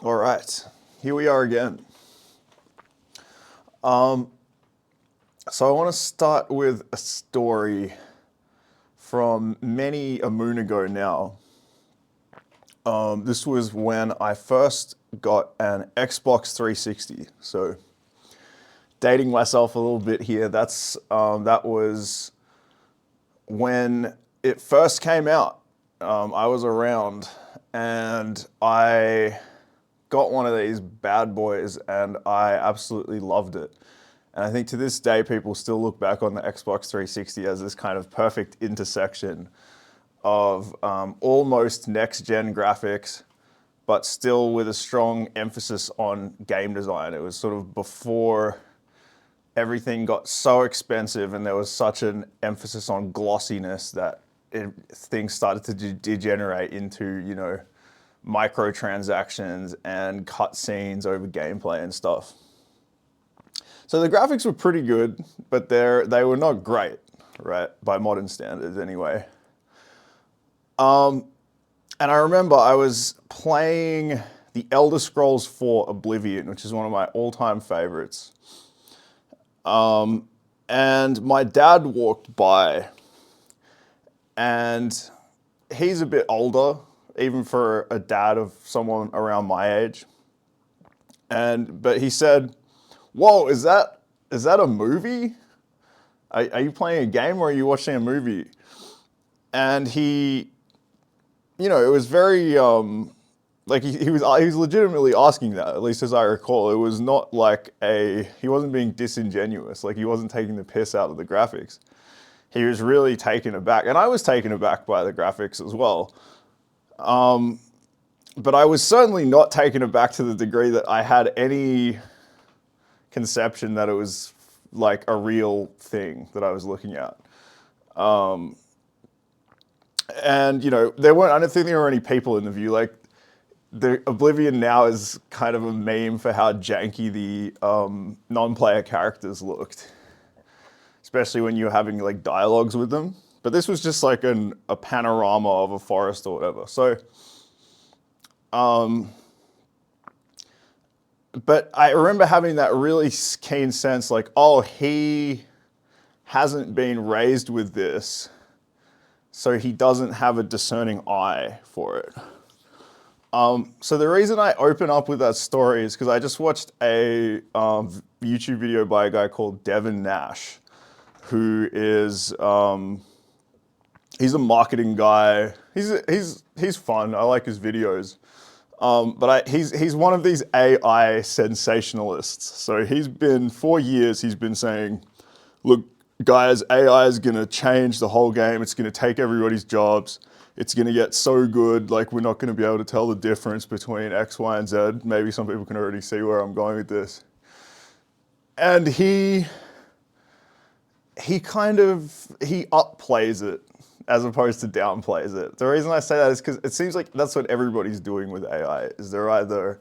All right, here we are again. Um, so I want to start with a story from many a moon ago now. This was when I first got an Xbox 360. So dating myself a little bit here. That was when it first came out. I was around, and I got one of these bad boys, and I absolutely loved it. And I think to this day, people still look back on the Xbox 360 as this kind of perfect intersection of almost next gen graphics, but still with a strong emphasis on game design. It was sort of before everything got so expensive and there was such an emphasis on glossiness that things started to degenerate into, microtransactions and cutscenes over gameplay and stuff. So the graphics were pretty good, but they were not great, right? By modern standards, anyway. And I remember I was playing The Elder Scrolls 4 Oblivion, which is one of my all-time favorites. And my dad walked by, and he's a bit older, even for a dad of someone around my age. But he said, "Whoa, is that a movie? Are you playing a game or are you watching a movie?" And it was very like he was legitimately asking that, at least as I recall. It was not like he wasn't being disingenuous, like he wasn't taking the piss out of the graphics. He was really taken aback, and I was taken aback by the graphics as well. But I was certainly not taken aback to the degree that I had any conception that it was like a real thing that I was looking at. And there weren't. I don't think there were any people in the view. Like the Oblivion now is kind of a meme for how janky the non-player characters looked, especially when you're having like dialogues with them. But this was just like a panorama of a forest or whatever. So, but I remember having that really keen sense, like, oh, he hasn't been raised with this, so he doesn't have a discerning eye for it. So the reason I open up with that story is because I just watched a YouTube video by a guy called Devin Nash, who is he's a marketing guy. He's fun. I like his videos. He's one of these AI sensationalists. So for years he's been saying, look, guys, AI is going to change the whole game. It's going to take everybody's jobs. It's going to get so good, like we're not going to be able to tell the difference between X, Y, and Z. Maybe some people can already see where I'm going with this. And he upplays it as opposed to downplays it. The reason I say that is because it seems like that's what everybody's doing with AI, is they're either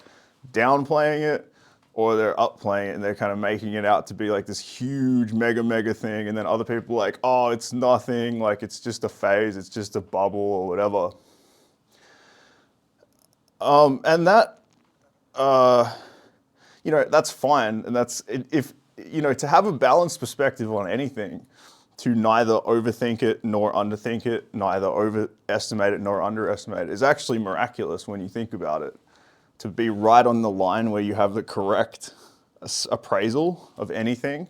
downplaying it or they're upplaying it, and they're kind of making it out to be like this huge mega thing, and then other people are like, oh, it's nothing, like it's just a phase, it's just a bubble or whatever. And that, that's fine, and that's if to have a balanced perspective on anything, to neither overthink it nor underthink it, neither overestimate it nor underestimate it, is actually miraculous when you think about it. To be right on the line where you have the correct appraisal of anything.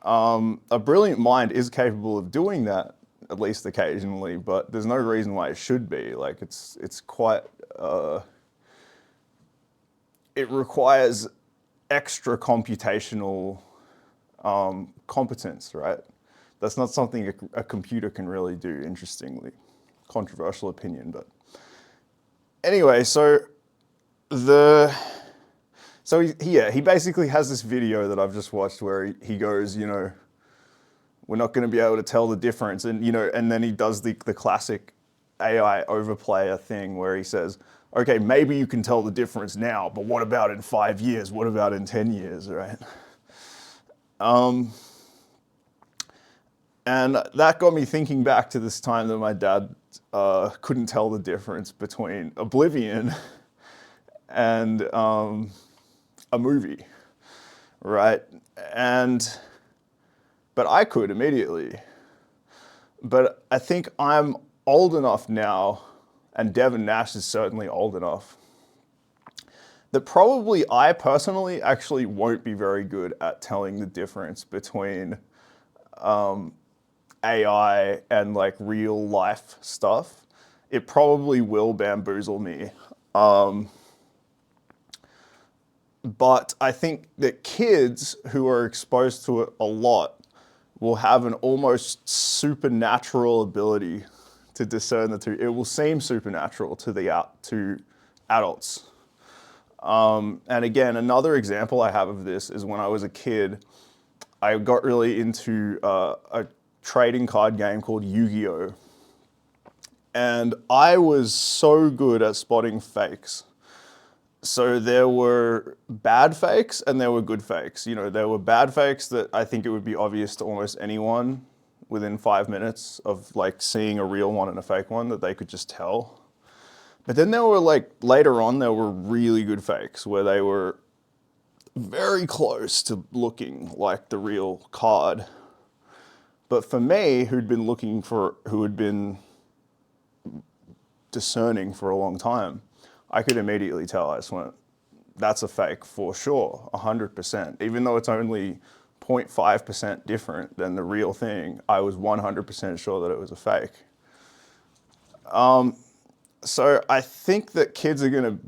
A brilliant mind is capable of doing that, at least occasionally, but there's no reason why it should be. Like it's quite, it requires extra computational competence, right? That's not something a computer can really do, interestingly. Controversial opinion, but anyway, he basically has this video that I've just watched where he goes, we're not going to be able to tell the difference, and then he does the classic AI overplayer thing where he says, okay, maybe you can tell the difference now, but what about in 5 years? What about in 10 years, right? And that got me thinking back to this time that my dad couldn't tell the difference between Oblivion and a movie, right? But I could immediately. But I think I'm old enough now, and Devin Nash is certainly old enough, that probably I personally actually won't be very good at telling the difference between AI and like real life stuff. It probably will bamboozle me. But I think that kids who are exposed to it a lot will have an almost supernatural ability to discern the two. It will seem supernatural to adults. And again, another example I have of this is when I was a kid, I got really into a trading card game called Yu-Gi-Oh! And I was so good at spotting fakes. So there were bad fakes and there were good fakes. You know, there were bad fakes that I think it would be obvious to almost anyone within 5 minutes of like seeing a real one and a fake one that they could just tell. But then there were like, later on, there were really good fakes where they were very close to looking like the real card. But for me, who had been discerning for a long time, I could immediately tell. I just went, that's a fake for sure, 100%. Even though it's only 0.5% different than the real thing, I was 100% sure that it was a fake. So I think that kids are going to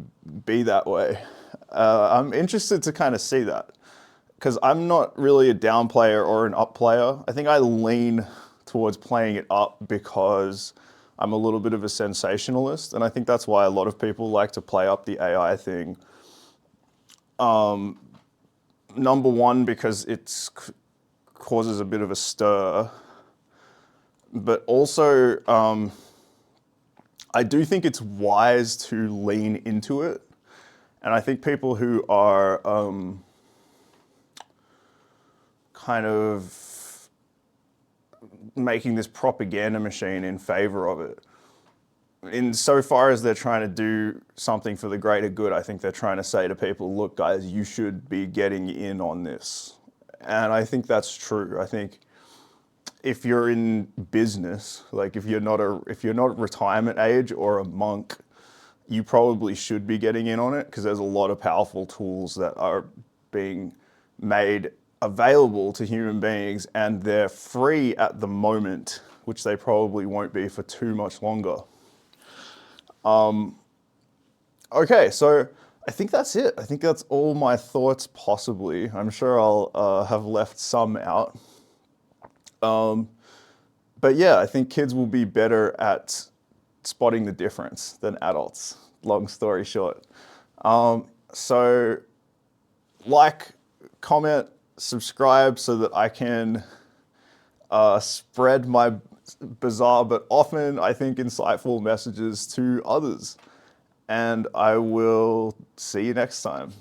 be that way. I'm interested to kind of see that because I'm not really a down player or an up player. I think I lean towards playing it up because I'm a little bit of a sensationalist, and I think that's why a lot of people like to play up the AI thing. Number one, because it causes a bit of a stir, but also I do think it's wise to lean into it. And I think people who are kind of making this propaganda machine in favor of it, insofar as they're trying to do something for the greater good, I think they're trying to say to people, look, guys, you should be getting in on this. And I think that's true. I think if you're in business, like if you're not retirement age or a monk, you probably should be getting in on it because there's a lot of powerful tools that are being made available to human beings and they're free at the moment, which they probably won't be for too much longer. Okay, so I think that's it. I think that's all my thoughts possibly. I'm sure I'll have left some out. But yeah, I think kids will be better at spotting the difference than adults, long story short. So like, comment, subscribe so that I can spread my bizarre but often, I think, insightful messages to others. And I will see you next time.